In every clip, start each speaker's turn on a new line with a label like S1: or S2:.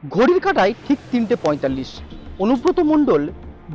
S1: ঘড়ির কাঁটায় ঠিক 3:45। অনুব্রত মণ্ডল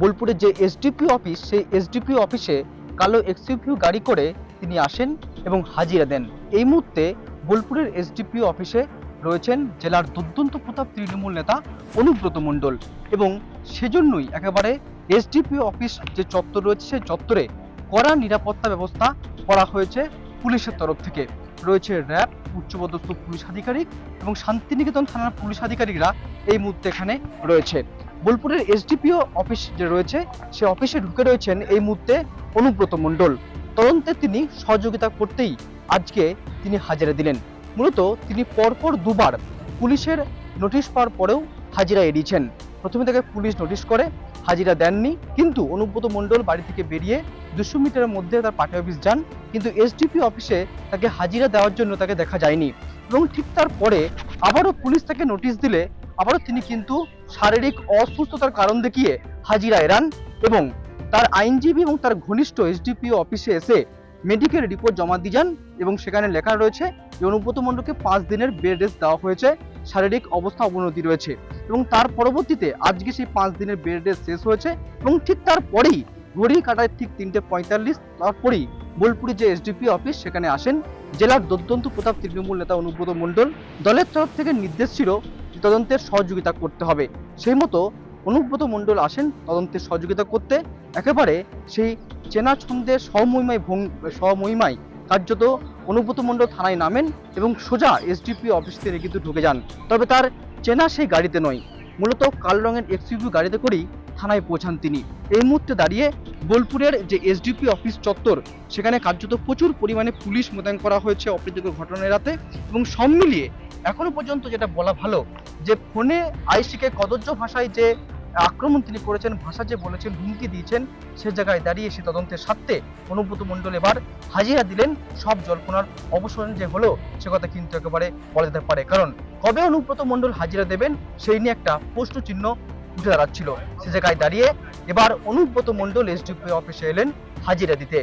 S1: বোলপুরের যে এসডিপিও অফিস, সেই এসডিপিও অফিসে কালো এক্সইউভি গাড়ি করে তিনি আসেন এবং হাজিরা দেন। এই মুহূর্তে বোলপুরের এসডিপিও অফিসে রয়েছেন জেলার দুর্দান্ত প্রতাপ তৃণমূল নেতা অনুব্রত মণ্ডল, এবং সেজন্যই একেবারে এসডিপিও অফিস যে চত্বর রয়েছে সেই চত্বরে কড়া নিরাপত্তা ব্যবস্থা করা হয়েছে পুলিশের তরফ থেকে। রয়েছে র্যাব, উচ্চপদস্থ পুলিশ আধিকারিক এবং শান্তিনিকেতন থানার পুলিশ আধিকারিকরা এই মুহূর্তে এখানে রয়েছে। বোলপুরের এসডিপিও অফিস যে রয়েছে সে অফিসে ঢুকে রয়েছেন এই মুহূর্তে অনুব্রত মণ্ডল। তদন্তে তিনি সহযোগিতা করতেই আজকে তিনি হাজিরা দিলেন। মূলত তিনি পরপর দুবার পুলিশের নোটিশ পাওয়ার পরেও হাজিরা এড়িয়েছেন। প্রথমে তাকে পুলিশ নোটিশ করে হাজিরা দেননি, কিন্তু অনুব্রত মণ্ডল বাড়ি থেকে বেরিয়ে 200 মিটারের মধ্যে তার পার্টি অফিস যান, কিন্তু এসডিপি অফিসে তাকে হাজিরা দেওয়ার জন্য তাকে দেখা যায়নি। এবং ঠিক তারপরে আবারও পুলিশ তাকে নোটিশ দিলে আবারও তিনি কিন্তু শারীরিক অসুস্থতার কারণ দেখিয়ে হাজিরা এড়ান, এবং তার আইনজীবী এবং তার ঘনিষ্ঠ এসডিপিও অফিসে এসে মেডিকেল রিপোর্ট জমা দিয়ে যান, এবং সেখানে লেখা রয়েছে যে অনুব্রত মণ্ডলকে 5 দিনের বেড রেস্ট দেওয়া হয়েছে, শারীরিক অবস্থা অবনতি রয়েছে। এবং তার পরবর্তীতে আজকে সেই 5 দিনের বেড রেস্ট শেষ হয়েছে, এবং ঠিক তারপরেই ঘড়ি কাটায় ঠিক 3:45 তারপরেই বোলপুরে যে এসডিপি অফিস সেখানে আসেন জেলার দুর্দান্ত প্রতাপ তৃণমূল নেতা অনুব্রত মণ্ডল। দলের তরফ থেকে নির্দেশ ছিল তদন্তের সহযোগিতা করতে হবে, সেই মতো অনুব্রত মণ্ডল আসেন তদন্তের সহযোগিতা করতে। একেবারে সেই চেনা ছন্দের স্বমহিমায় কার্যত অনুব্রত মণ্ডল থানায় নামেন এবং সোজা এসডিপি অফিস থেকে কিন্তু ঢুকে যান। তবে তার চেনা সেই গাড়িতে নয়, মূলত কালো রঙের এক্সইউভি গাড়িতে করেই থানায় পৌঁছান তিনি। এই মুহূর্তে দাঁড়িয়ে বোলপুরের যে এসডিপি অফিস চত্বর সেখানে কার্যত প্রচুর পরিমাণে পুলিশ মোতায়েন করা হয়েছে অপ্রীতিকর ঘটনা এড়াতে। এবং সব মিলিয়ে এখনো পর্যন্ত যেটা বলা ভালো যে ফোনে আইসিকে কদর্য ভাষায় যে আক্রমণ তিনি করেছেন, ভাষা যে বলেছেন, হুমকি দিয়েছেন, সে জায়গায় দাঁড়িয়ে সে তদন্তের স্বার্থে অনুব্রত মণ্ডল এবার হাজিরা দিলেন। সব জল্পনার অবসান যে হলো সে কথা কিন্তু একেবারে বলা যেতে পারে, কারণ কবে অনুব্রত মণ্ডল হাজিরা দেবেন সেই নিয়ে একটা প্রশ্ন চিহ্ন উঠে দাঁড়াচ্ছিল। সে জায়গায় দাঁড়িয়ে এবার অনুব্রত মণ্ডল এসডিপি অফিসে এলেন হাজিরা দিতে।